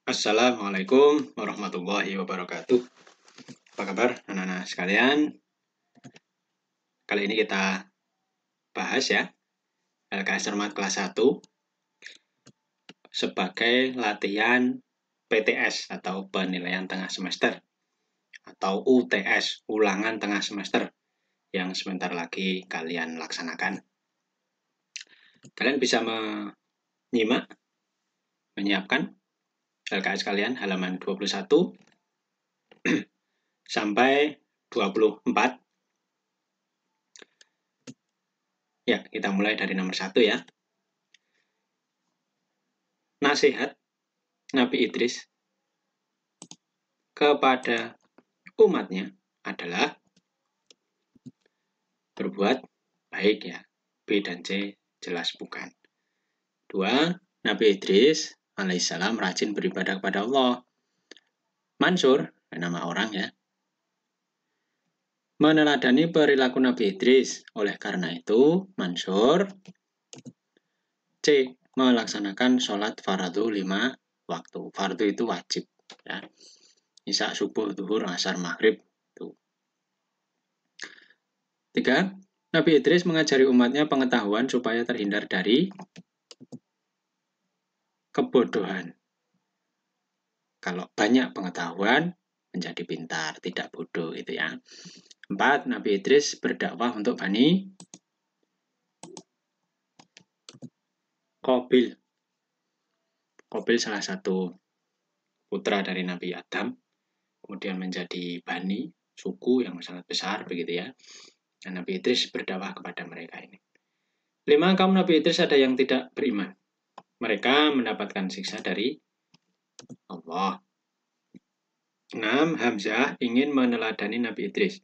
Assalamualaikum warahmatullahi wabarakatuh. Apa kabar anak-anak sekalian? Kali ini kita bahas ya LKS Cermat kelas 1 sebagai latihan PTS atau penilaian tengah semester atau UTS, ulangan tengah semester yang sebentar lagi kalian laksanakan. Kalian bisa menyiapkan LKS kalian halaman 21 sampai 24. Ya, kita mulai dari nomor 1 ya. Nasihat Nabi Idris kepada umatnya adalah berbuat baik ya. B dan C jelas bukan. 2. Nabi Idris alaihissalam rajin beribadah kepada Allah. Mansur, nama orang ya, meneladani perilaku Nabi Idris. Oleh karena itu, Mansur C. Melaksanakan sholat fardu 5 waktu. Fardu itu wajib ya. Isya, subuh, zuhur, asar, maghrib. 3. Nabi Idris mengajari umatnya pengetahuan supaya terhindar dari kebodohan. Kalau banyak pengetahuan, menjadi pintar, tidak bodoh itu ya. 4. Nabi Idris berdakwah untuk Bani Qabil. Qabil salah satu putra dari Nabi Adam, kemudian menjadi Bani, suku yang sangat besar begitu ya. Dan Nabi Idris berdakwah kepada mereka ini. 5. Kaum Nabi Idris ada yang tidak beriman. Mereka mendapatkan siksa dari Allah. 6. Hamzah ingin meneladani Nabi Idris.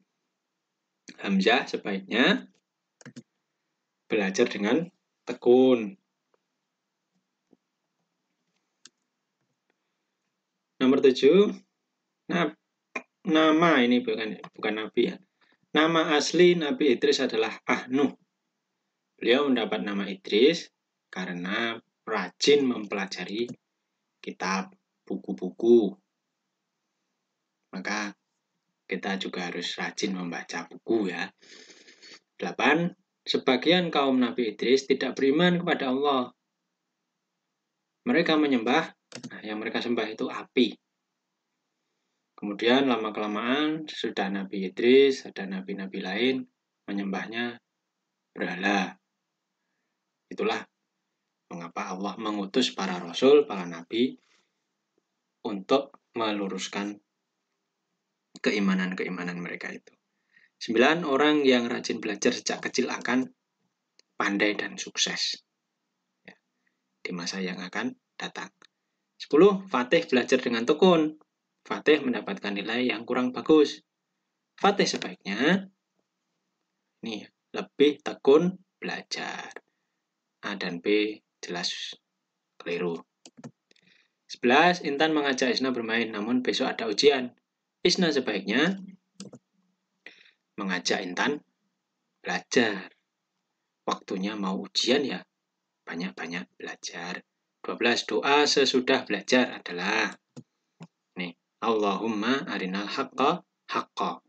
Hamzah sebaiknya belajar dengan tekun. Nomor 7. Nama ini bukan Nabi ya. Nama asli Nabi Idris adalah Ahnuh. Beliau mendapat nama Idris karena rajin mempelajari kitab, buku-buku. Maka kita juga harus rajin membaca buku ya. 8. Sebagian kaum Nabi Idris tidak beriman kepada Allah. Mereka menyembah, yang mereka sembah itu api. Kemudian lama-kelamaan sudah Nabi Idris, ada nabi-nabi lain, menyembahnya berhala. Itulah mengapa Allah mengutus para rasul, para nabi, untuk meluruskan keimanan-keimanan mereka itu. 9. Orang yang rajin belajar sejak kecil akan pandai dan sukses ya, di masa yang akan datang. 10. Fatih belajar dengan tekun. Fatih mendapatkan nilai yang kurang bagus. Fatih sebaiknya ini lebih tekun belajar. A dan B jelas keliru. 11. Intan mengajak Isna bermain, namun besok ada ujian. Isna sebaiknya mengajak Intan belajar. Waktunya mau ujian ya, banyak-banyak belajar. 12. Doa sesudah belajar adalah nih, Allahumma arinal haqqa haqqa.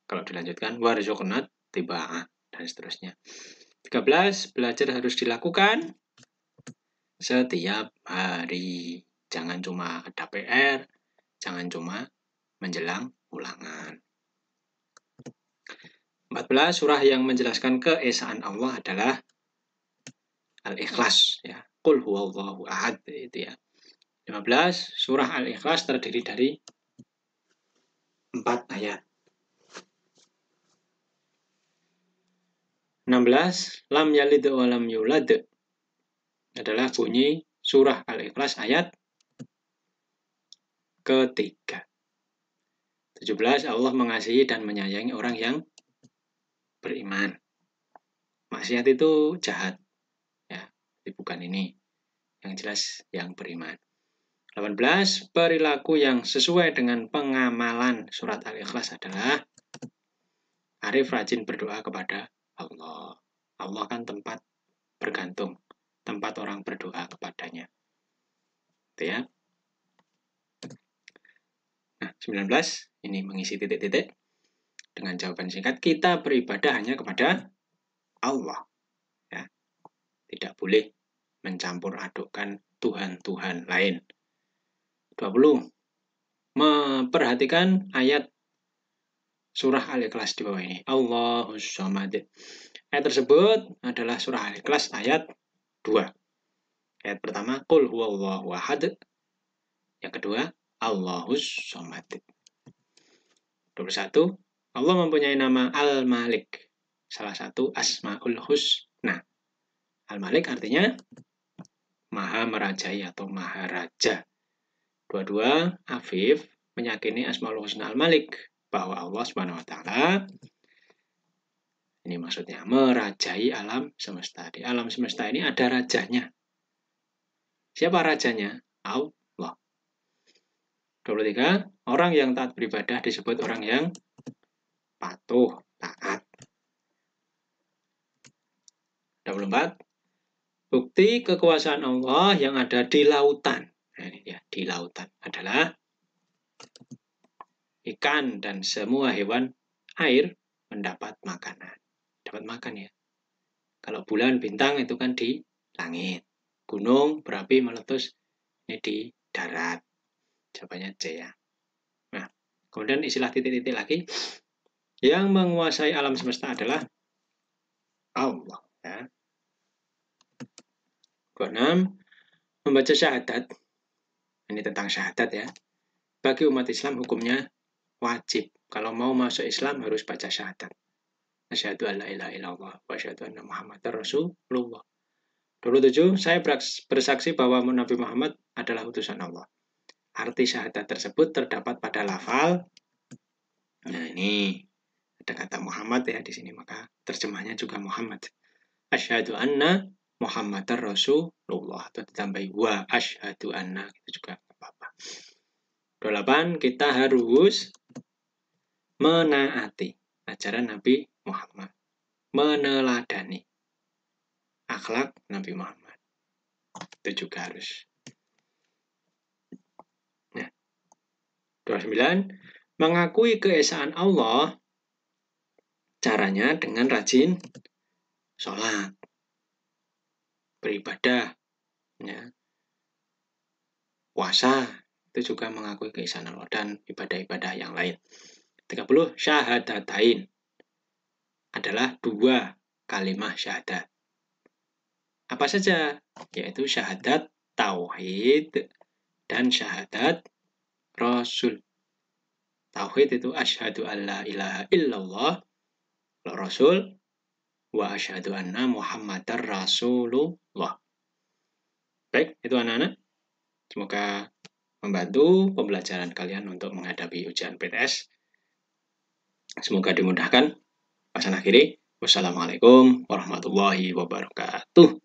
Kalau dilanjutkan warzuqna tiba'ah dan seterusnya. 13. Belajar harus dilakukan setiap hari. Jangan cuma ada PR, jangan cuma menjelang ulangan. 14. Surah yang menjelaskan keesaan Allah adalah Al-Ikhlas ya. Qul huwallahu ahad itu ya. 15. Surah Al-Ikhlas terdiri dari 4 ayat. 16. Lam yalid wa lam yulad adalah bunyi surah Al-Ikhlas ayat ketiga. 17. Allah mengasihi dan menyayangi orang yang beriman. Maksiat itu jahat ya, bukan ini. Yang jelas yang beriman. 18. Perilaku yang sesuai dengan pengamalan surat Al-Ikhlas adalah Arif rajin berdoa kepada Allah. Allah kan tempat bergantung, tempat orang berdoa kepadanya. Itu ya. 19 ini mengisi titik-titik dengan jawaban singkat. Kita beribadah hanya kepada Allah. Ya. Tidak boleh mencampur adukkan Tuhan-Tuhan lain. 20. Memperhatikan ayat surah Al-Ikhlas di bawah ini. Allahus Samad. Ayat tersebut adalah surah Al-Ikhlas ayat 2. Ayat pertama, Qul huwallahu ahad. Yang kedua, Allahus Samad. 21. Allah mempunyai nama Al-Malik. Salah satu Asmaul Husna. Al-Malik artinya Maha Merajai atau Maha Raja. 22. Afif meyakini Asmaul Husna Al-Malik. Bahwa Allah Subhanahu wa Ta'ala ini maksudnya merajai alam semesta. Di alam semesta ini ada rajanya. Siapa rajanya? Allah. 23. Orang yang taat beribadah disebut orang yang patuh, taat. 24. Bukti kekuasaan Allah yang ada di lautan. Nah, ini ya, di lautan adalah ikan dan semua hewan air mendapat makanan. Dapat makan ya. Kalau bulan, bintang itu kan di langit. Gunung, berapi, meletus ini di darat. Jawabannya C ya. Nah, kemudian istilah titik-titik lagi. Yang menguasai alam semesta adalah Allah. Ya. 26. Membaca syahadat. Ini tentang syahadat ya. Bagi umat Islam hukumnya wajib. Kalau mau masuk Islam harus baca syahadat. Asyhadu an la ilaha illallah wa asyhadu anna Muhammadar Rasulullah. 27. Saya bersaksi bahwa Nabi Muhammad adalah utusan Allah. Arti syahadat tersebut terdapat pada lafal. Nah, ini ada kata Muhammad ya di sini, maka terjemahnya juga Muhammad. Asyhadu anna Muhammadar Rasulullah atau ditambahi wa asyhadu anna itu juga apa-apa. 28. Kita harus menaati ajaran Nabi Muhammad, meneladani akhlak Nabi Muhammad. Itu juga harus. Nah, 29. Mengakui keesaan Allah caranya dengan rajin sholat, beribadah, ya. Puasa, itu juga mengakui keesaan Allah dan ibadah-ibadah yang lain. 30. Syahadatain adalah 2 kalimat syahadat. Apa saja? Yaitu syahadat tauhid dan syahadat rasul. Tauhid itu asyhadu an la ilaha illallah, rasul, wa asyhadu anna Muhammadar Rasulullah. Baik, itu anak-anak. Semoga membantu pembelajaran kalian untuk menghadapi ujian PTS. Semoga dimudahkan. Pasan akhiri. Wassalamualaikum warahmatullahi wabarakatuh.